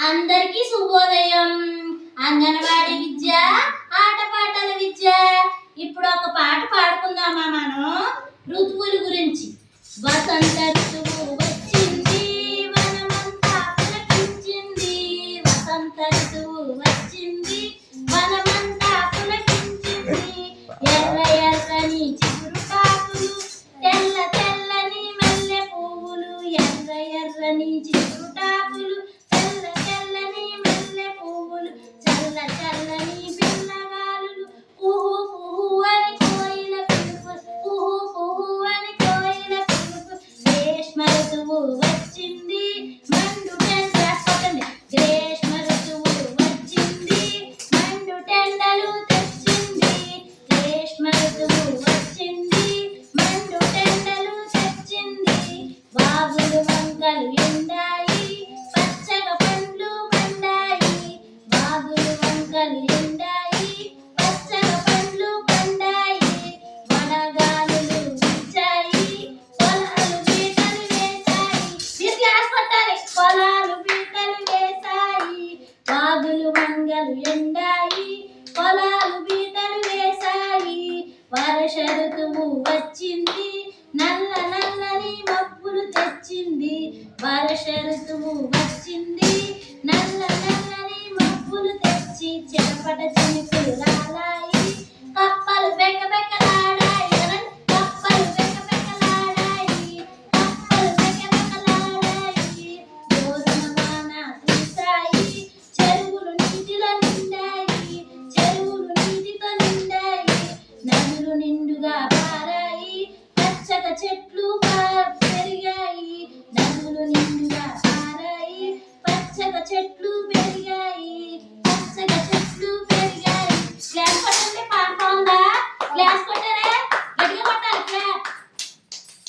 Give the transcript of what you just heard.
అందరికీ శుభోదయం. అంగన్వాడీ విద్య, ఆటపాటల విద్య. ఇప్పుడు ఒక పాట పాడుకుందామా మనం ఋతువుల గురించి. వసంత ఋతువు వచ్చింది, వనమంతా పులకించింది. వసంత ఋతువు వచ్చింది, వనమంతా పులకించింది. ఎర్ర ఎర్రని చిగురు కాకులు, తెల్ల తెల్లని మల్లె పువ్వులు. ఎర్ర ఎర్రని చిగురు టాకులు, తెల్ల తెల్లని మల్లె పువ్వులు. చల్ల చల్లని పిల్లగాలులు, కుహు కుహు అని కోయిల పిలుపు. కుహు కుహు అని కోయిల పిలుపు. గ్రీష్మ ఋతువు వచ్చింది, మండు టెండలు. గ్రీష్మ ఋతువు వచ్చింది, మండు టెండలు తెచ్చింది. గ్రీష్మ ఋతువు వచ్చింది, మండు టెండలు తెచ్చింది. వాగులు వంకలు ఎండాయి, పచ్చగా పండ్లు పండాయి. వాగులు వంకలు ఎండాయి, పచ్చగా పండ్లు పండాయి. వడగాలులు వీచాయి, పొలాలు బీటలు వేశాయి. మీరు క్లాస్ కొట్టాలి. పొలాలు బీటలు వేశాయి. వాగులు వంగలు ఎండాయి, పొలాలు బీటలు వేశాయి. వర్ష ఋతువు వచ్చింది, నల్ల నల్లని మబ్బులు తెచ్చింది. వర్ష ఋతువు వచ్చింది, నల్ల నల్లని మబ్బులు తెచ్చి చిటపట చినుకులు రాలాయి. కప్పలు బెకబెకలాడాయి. కప్పలు బెకబెకలాడాయి. కప్పలు బెకబెకలాడాయి. జోరున వాన కురిశాయి, చెరువులు నీటిలో నిండాయి. చెరువులు నీటితో నిండాయి. నదులు నిండుగా పారాయి, పచ్చగా చెట్లు పెరిగాయి. నదులు నిండుగా పారాయి, పచ్చగా చెట్లు పెరిగాయి. పచ్చగా చెట్లు పెరిగాయి. క్లాస్ కొట్టండి. పాట ఉందా? క్లాస్ కొట్టారా?